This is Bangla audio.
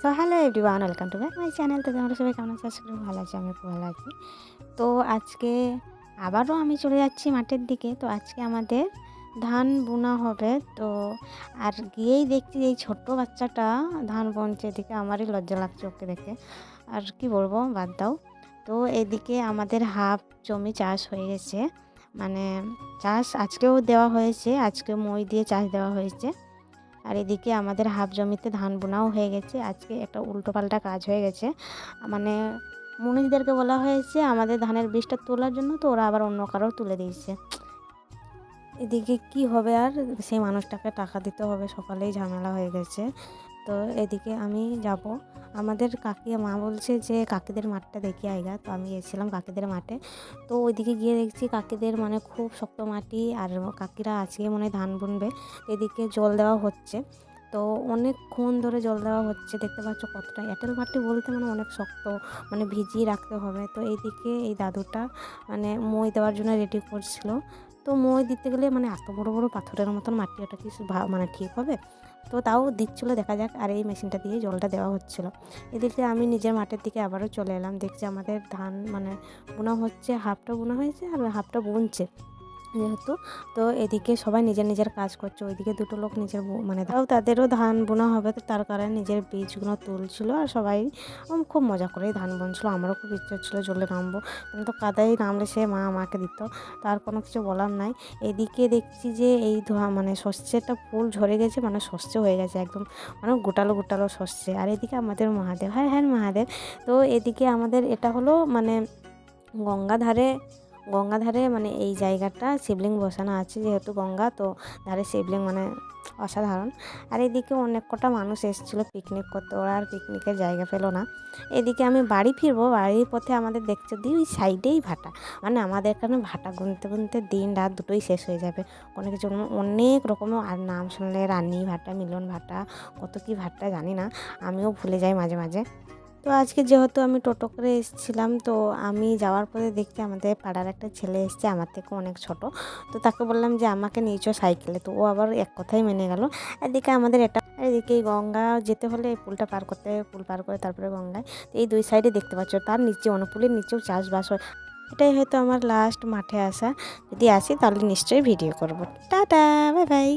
তো hello everyone, welcome to back my channel. তো তোমরা সবাই কেমন আছো? আশা করি ভালো আছি, আমি খুব ভালো আছি। তো আজকে আবারও আমি চলে যাচ্ছি মাঠের দিকে। তো আজকে আমাদের ধান বোনা হবে। তো আর গিয়েই দেখছি এই ছোট্ট বাচ্চাটা ধান বুনছে, এদিকে আমারই লজ্জা লাগছে ওকে দেখে। আর কি বলবো, বাদ দাও। তো এদিকে আমাদের হাফ জমি চাষ হয়ে গেছে, মানে চাষ আজকেও দেওয়া হয়েছে, আজকে মই দিয়ে চাষ দেওয়া হয়েছে। আর এদিকে আমাদের হাফ জমিতে ধান বোনাও হয়ে গেছে। আজকে একটা উল্টোপাল্টা কাজ হয়ে গেছে, মানে মুনিশদেরকে বলা হয়েছে আমাদের ধানের বীজটা তোলার জন্য, তো ওরা আবার অন্য কারো তুলে দিয়েছে। এদিকে কি হবে, আর সেই মানুষটাকে টাকা দিতে হবে, সকালেই ঝামেলা হয়ে গেছে। তো এদিকে আমি যাব, আমাদের কাকি মা বলছে যে কাকিদের মাঠটা দেখি আইগা। তো আমি গেছিলাম কাকিদের মাঠে। তো ওইদিকে গিয়ে দেখছি কাকিদের মানে খুব শক্ত মাটি, আর কাকিরা আজকে মনে হয় ধান বুনবে। এদিকে জল দেওয়া হচ্ছে, তো অনেকক্ষণ ধরে জল দেওয়া হচ্ছে। দেখতে পাচ্ছ কতটা এঁটেল মাটি, বলতে মানে অনেক শক্ত, মানে ভিজিয়ে রাখতে হবে। তো এইদিকে এই দাদুটা মানে মই দেওয়ার জন্য রেডি করছিল। তো মই দিতে গেলে মানে এত বড় বড় পাথরের মতন মাটি, ওটা কি মানে ঠিক হবে? তো তাও দিচ্ছিলো, দেখা যাক। আর এই মেশিনটা দিয়ে জলটা দেওয়া হচ্ছিলো। এদিকে আমি নিজের মাঠের দিকে আবারও চলে এলাম। দেখছি আমাদের ধান মানে বোনা হচ্ছে, হাফটা বোনা হয়েছে আর হাফটা বুনছে যেহেতু। তো এদিকে সবাই নিজের নিজের কাজ করছে। ওইদিকে দুটো লোক নিজের মানে তাদেরও ধান বোনা হবে, তো তার কারণে নিজের বীজগুলো তুলছিল। আর সবাই খুব মজা করেই ধান বুনছিল। আমারও খুব ইচ্ছা ছিল জলে নামবো, কিন্তু কাদায় নামলে সে মা আমাকে দিত, তার কোনো কিছু বলার নাই। এদিকে দেখছি যে এই মানে সর্ষেটা ফুল ঝরে গেছে, মানে সর্ষে হয়ে গেছে একদম, মানে গোটালো গোটালো সর্ষে। আর এদিকে আমাদের মহাদেব, হ্যাঁ হ্যাঁ মহাদেব। তো এদিকে আমাদের এটা হলো মানে গঙ্গাধারে মানে এই জায়গাটা শিবলিঙ্গ বসানো আছে, যেহেতু গঙ্গা, তো ধারে শিবলিঙ্গ মানে অসাধারণ। আর এদিকে অনেক কটা মানুষ এসেছিলো পিকনিক করতে, ওরা আর পিকনিকের জায়গা পেলো না। এদিকে আমি বাড়ি ফিরবো, বাড়ির পথে আমাদের দেখতে দিই ওই সাইডেই ভাটা, মানে আমাদের এখানে ভাটা গুনতে গুনতে দিন রাত দুটোই শেষ হয়ে যাবে। কোনো কিছু অনেক রকমের, আর নাম শুনলে রানী ভাটা, মিলন ভাটা, কত কি ভাটা জানি না, আমিও ভুলে যাই মাঝে মাঝে। তো আজকে যেহেতু আমি টোটো করে এসেছিলাম, তো আমি যাওয়ার পরে দেখছি আমাদের পাড়ার একটা ছেলে এসছে, আমার থেকে অনেক ছোট। তো তাকে বললাম যে আমাকে নিয়ে চো সাইকেলে, তো ও আবার এক কথাই মেনে গেল। এদিকে আমাদের এদিকে এই গঙ্গা যেতে হলে এই পুলটা পার করতে হবে, পুল পার করে তারপরে গঙ্গায়। তো এই দুই সাইডে দেখতে পাচ্ছ, তার নিচে অনুপুলের নিচেও চাষবাস হয়। এটাই হয়তো আমার লাস্ট মাঠে আসা, যদি আসি তাহলে নিশ্চয়ই ভিডিও করব। Tata, bye bye.